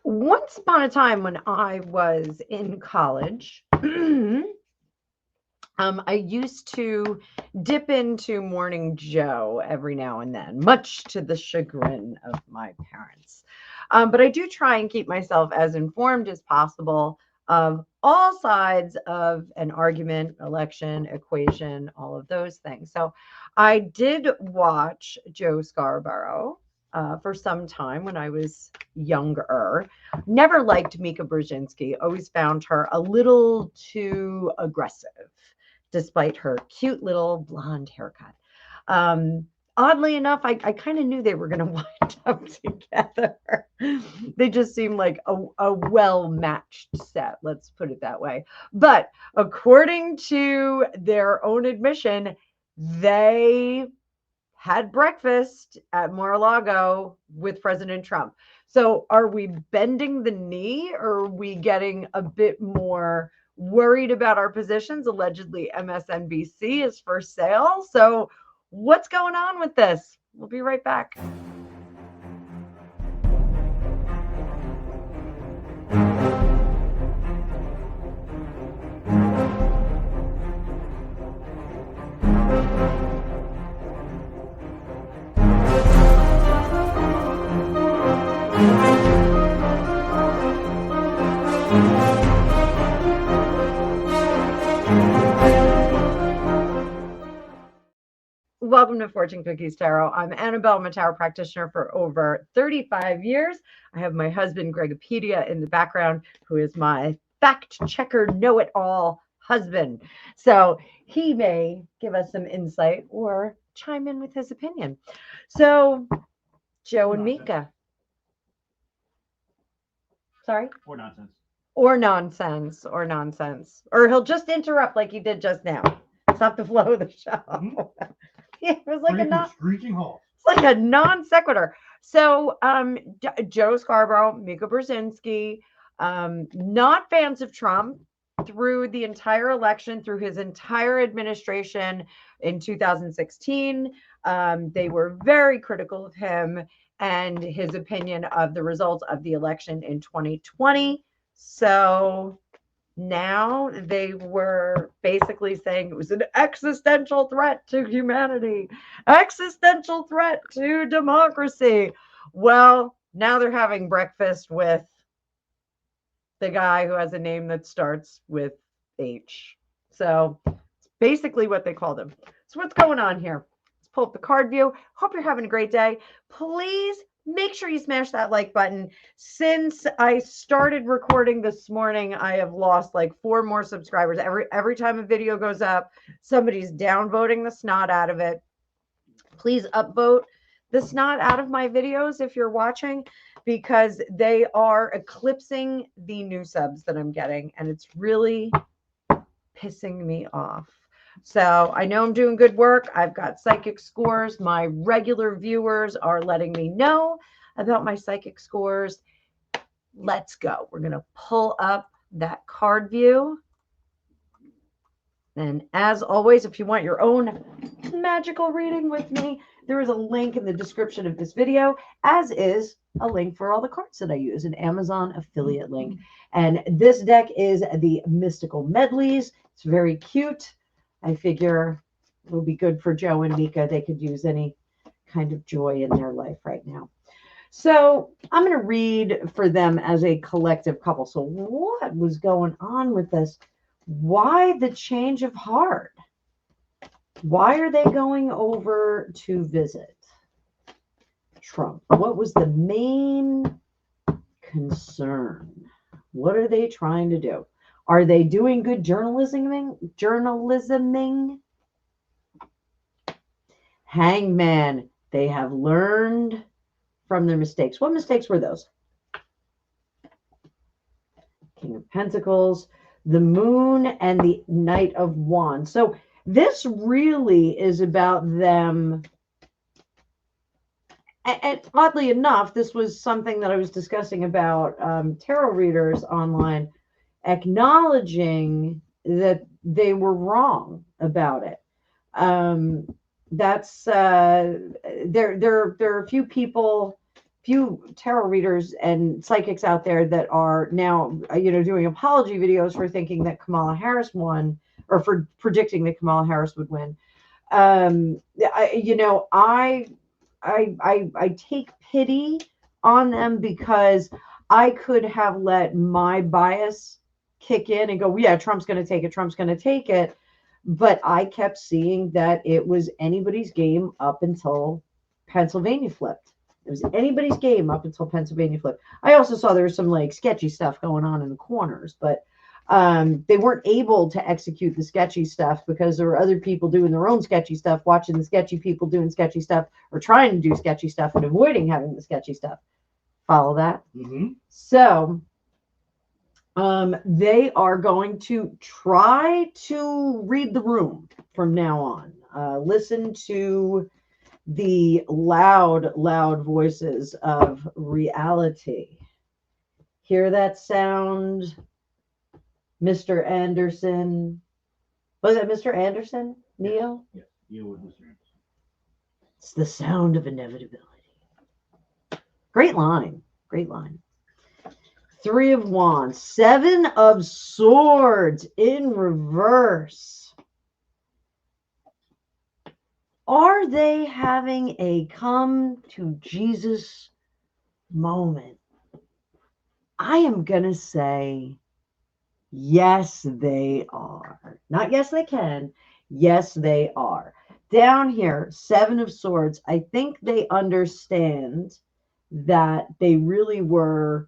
Once upon a time when I was in college, I used to dip into Morning Joe every now and then, much to the chagrin of my parents. But I do try and keep myself as informed as possible of all sides of an argument, election, equation, all of those things. So I did watch Joe Scarborough for some time when I was younger. Never liked MikaBrzezinski, always found her a little too aggressive despite her cute little blonde haircut. Oddly enough, I kind of knew they were going to wind up together. They just seemed like a well-matched set, let's put it that way. But according to their own admission, they had breakfast at Mar-a-Lago with President Trump. So are we bending the knee, or are we getting a bit more worried about our positions? Allegedly, MSNBC is for sale. So what's going on with this? We'll be right back. Welcome to Fortune Cookies Tarot. I'm Annabelle. I'm a tarot practitioner for over 35 years. I have my husband, Gregopedia, in the background, who is my fact checker, know-it-all husband. So he may give us some insight or chime in with his opinion. So, Joe and Mika. Sorry? Or nonsense. Or nonsense. Or nonsense. Or he'll just interrupt like he did just now. It's not the flow of the show. Mm-hmm. It was like a screeching halt. It's like a non sequitur. So, Joe Scarborough, MikaBrzezinski, not fans of Trump through the entire election, through his entire administration in 2016. They were very critical of him and his opinion of the results of the election in 2020. So now they were basically saying it was an existential threat to humanity, existential threat to democracy. Well, now they're having breakfast with the guy who has a name that starts with H. So it's basically what they called him. So what's going on here? Let's pull up the card view. Hope you're having a great day. Please make sure you smash that like button. Since I started recording this morning, I have lost like 4 more subscribers. Every time a video goes up, somebody's downvoting the snot out of it. Please upvote the snot out of my videos if you're watching, because they are eclipsing the new subs that I'm getting, and it's really pissing me off. So I know I'm doing good work. I've got psychic scores. My regular viewers are letting me know about my psychic scores. Let's go. We're going to pull up that card view. And as always, if you want your own magical reading with me, there is a link in the description of this video, as is a link for all the cards that I use, an Amazon affiliate link. And this deck is the Mystical Medleys. It's very cute. I figure it will be good for Joe and Mika. They could use any kind of joy in their life right now. So I'm going to read for them as a collective couple. So what was going on with this? Why the change of heart? Why are they going over to visit Trump? What was the main concern? What are they trying to do? Are they doing good journalisming? Hangman. They have learned from their mistakes. What mistakes were those? King of Pentacles, the Moon, and the Knight of Wands. So this really is about them. And oddly enough, this was something that I was discussing about tarot readers online, acknowledging that they were wrong about it. There are a few people tarot readers and psychics out there that are now, doing apology videos for thinking that Kamala Harris won, or for predicting that Kamala Harris would win. I take pity on them, because I could have let my bias kick in and go, yeah, Trump's going to take it. Trump's going to take it. But I kept seeing that it was anybody's game up until Pennsylvania flipped. It was anybody's game up until Pennsylvania flipped. I also saw there was some like sketchy stuff going on in the corners, but they weren't able to execute the sketchy stuff because there were other people doing their own sketchy stuff, watching the sketchy people doing sketchy stuff, or trying to do sketchy stuff and avoiding having the sketchy stuff. Follow that? Mm-hmm. So they are going to try to read the room from now on. Listen to the loud voices of reality. Hear that sound, Mr. Anderson? Was it Mr. Anderson, Neo? Yeah, Neo was Mr. Anderson. It's the sound of inevitability. Great line. Great line. 3 of Wands, 7 of Swords in reverse. Are they having a come to Jesus moment? I am going to say yes, they are. Not yes, they can. Yes, they are. Down here, 7 of Swords, I think they understand that they really were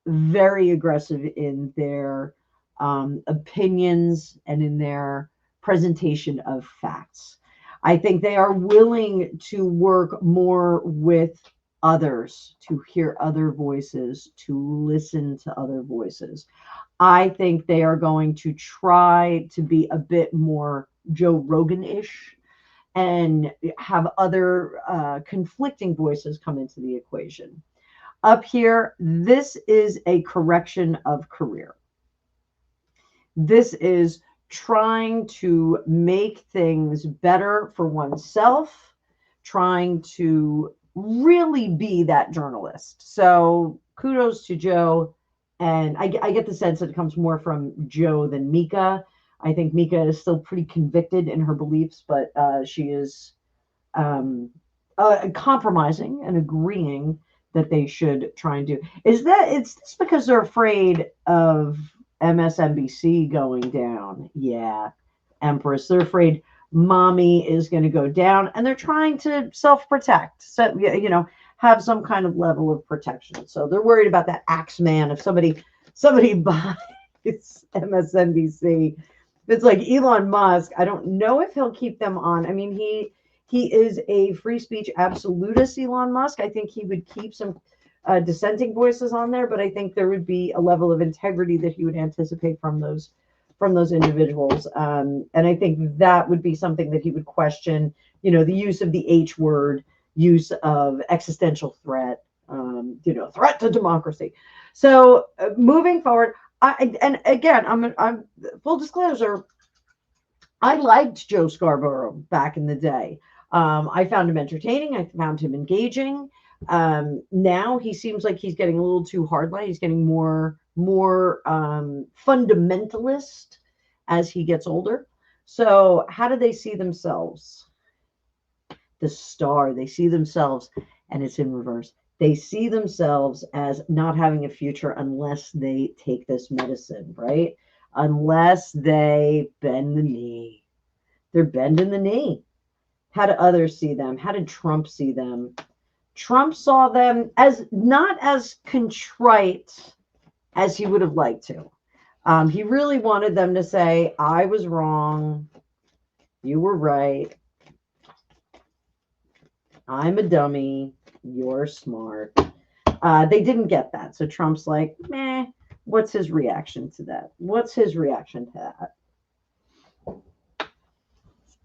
very aggressive in their opinions and in their presentation of facts. I think they are willing to work more with others, to hear other voices, to listen to other voices. I think they are going to try to be a bit more Joe Rogan-ish and have other conflicting voices come into the equation. Up here, this is a correction of career. This is trying to make things better for oneself, trying to really be that journalist. So kudos to Joe. And I get the sense that it comes more from Joe than Mika. I think Mika is still pretty convicted in her beliefs, but she is compromising and agreeing that they should try and do. Is this because they're afraid of MSNBC going down? Yeah, Empress. They're afraid mommy is going to go down, and they're trying to self-protect. So, have some kind of level of protection. So they're worried about that Axeman. If somebody buys MSNBC, it's like Elon Musk. I don't know if he'll keep them on. I mean, he is a free speech absolutist, Elon Musk. I think he would keep some dissenting voices on there, but I think there would be a level of integrity that he would anticipate from those individuals. And I think that would be something that he would question, the use of the H word, use of existential threat, threat to democracy. So moving forward, and again, I'm full disclosure, I liked Joe Scarborough back in the day. I found him entertaining. I found him engaging. Now he seems like he's getting a little too hardline. He's getting more fundamentalist as he gets older. So how do they see themselves? The Star. They see themselves, and it's in reverse. They see themselves as not having a future unless they take this medicine, right? Unless they bend the knee. They're bending the knee. How do others see them? How did Trump see them? Trump saw them as not as contrite as he would have liked to. He really wanted them to say, I was wrong. You were right. I'm a dummy. You're smart. They didn't get that. So Trump's like, meh. What's his reaction to that? What's his reaction to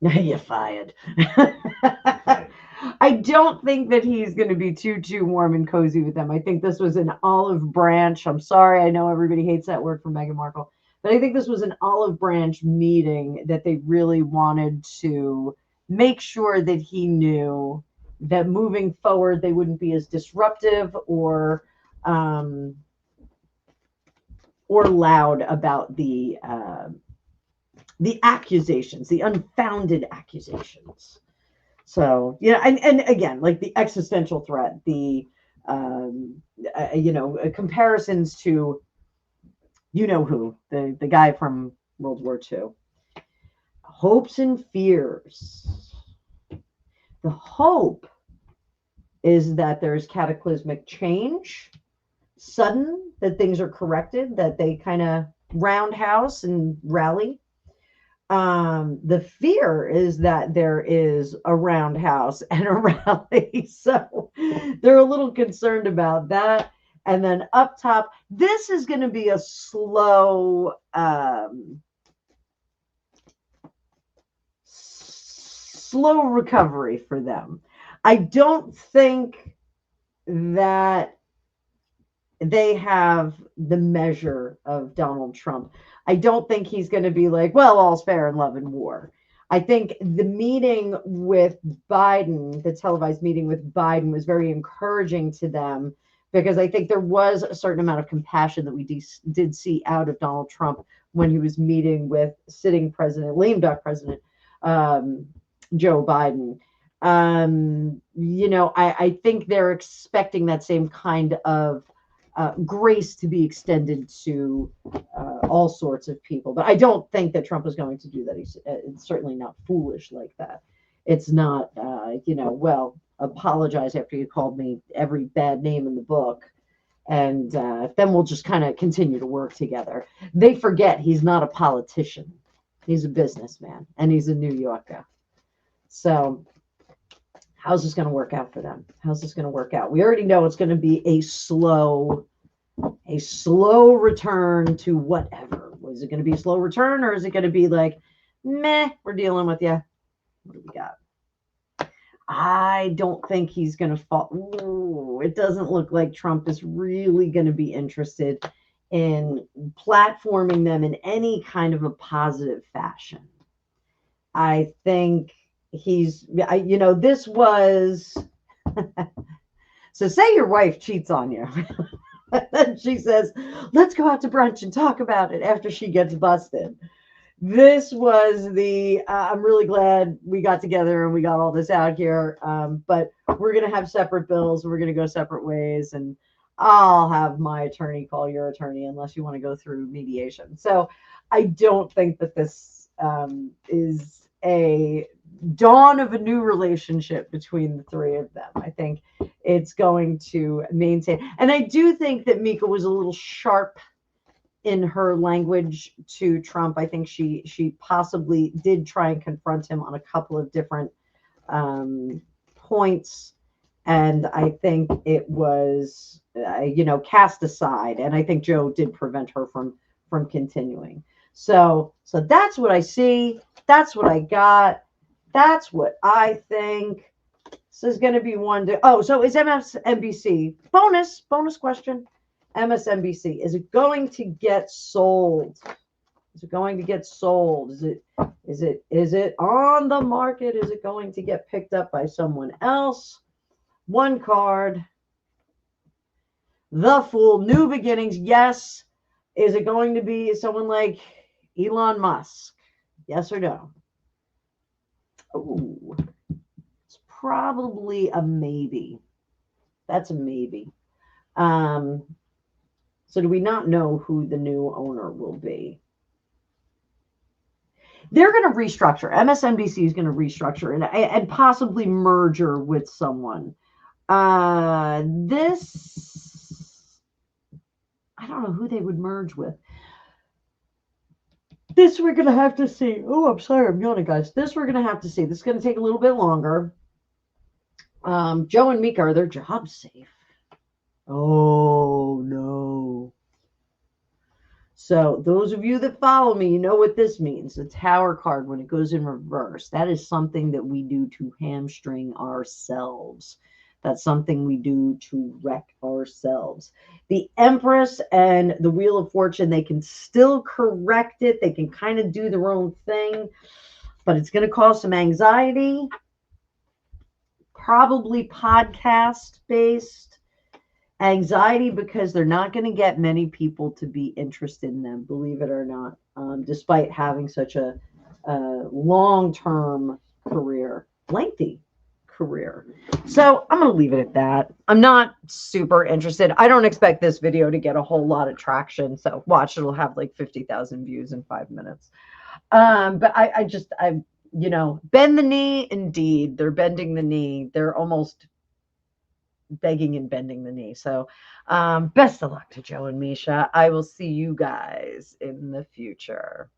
that? You're fired. I don't think that he's going to be too warm and cozy with them. I think this was an olive branch. I'm sorry. I know everybody hates that word for Meghan Markle, but I think this was an olive branch meeting that they really wanted to make sure that he knew that moving forward, they wouldn't be as disruptive or loud about the accusations, the unfounded accusations. So, and again, like the existential threat, the comparisons to, who, the guy from World War II. Hopes and fears. The hope is that there's cataclysmic change, sudden, that things are corrected, that they kind of roundhouse and rally. The fear is that there is a roundhouse and a rally. So they're a little concerned about that. And then up top, this is going to be a slow recovery for them. I don't think that they have the measure of Donald Trump. I don't think he's going to be like, well, all's fair in love and war. I think the meeting with Biden, the televised meeting with Biden, was very encouraging to them, because I think there was a certain amount of compassion that we did see out of Donald Trump when he was meeting with sitting president, lame duck president, Joe Biden. I think they're expecting that same kind of grace to be extended to all sorts of people. But I don't think that Trump is going to do that. He's certainly not foolish like that. It's not, well, apologize after you called me every bad name in the book. And then we'll just kind of continue to work together. They forget he's not a politician. He's a businessman, and he's a New Yorker. So how's this going to work out for them? How's this going to work out? We already know it's going to be a slow return to whatever. Is it going to be a slow return, or is it going to be like, meh, we're dealing with you? What do we got? I don't think he's going to fall. Ooh, it doesn't look like Trump is really going to be interested in platforming them in any kind of a positive fashion. I think this was, so say your wife cheats on you. Then she says, let's go out to brunch and talk about it after she gets busted. This was I'm really glad we got together and we got all this out here. But we're going to have separate bills. We're going to go separate ways. And I'll have my attorney call your attorney unless you want to go through mediation. So I don't think that this is a dawn of a new relationship between the three of them. I think it's going to maintain. And I do think that Mika was a little sharp in her language to Trump. I think she possibly did try and confront him on a couple of different points. And I think it was, cast aside. And I think Joe did prevent her from continuing. So that's what I see. That's what I got. That's what I think. This is going to be one to, so is MSNBC, bonus question, MSNBC, is it going to get sold? Is it going to get sold? Is it on the market? Is it going to get picked up by someone else? One card. The Fool, New Beginnings. Yes. Is it going to be someone like Elon Musk? Yes or no? Oh, it's probably a maybe. That's a maybe. So do we not know who the new owner will be? They're going to restructure. MSNBC is going to restructure and possibly merger with someone. I don't know who they would merge with. This we're going to have to see. Oh, I'm sorry. I'm yawning, guys. This we're going to have to see. This is going to take a little bit longer. Joe and Mika, are their jobs safe? Oh, no. So those of you that follow me, you know what this means. The Tower card, when it goes in reverse, that is something that we do to hamstring ourselves. That's something we do to wreck ourselves. The Empress and the Wheel of Fortune, they can still correct it. They can kind of do their own thing, but it's going to cause some anxiety. probably podcast based. Anxiety because they're not going to get many people to be interested in them, believe it or not, despite having such a long-term career, lengthy career. So I'm going to leave it at that. I'm not super interested. I don't expect this video to get a whole lot of traction. So watch, it'll have like 50,000 views in 5 minutes. But I bend the knee. Indeed, they're bending the knee. They're almost begging and bending the knee. So best of luck to Joe and Misha. I will see you guys in the future.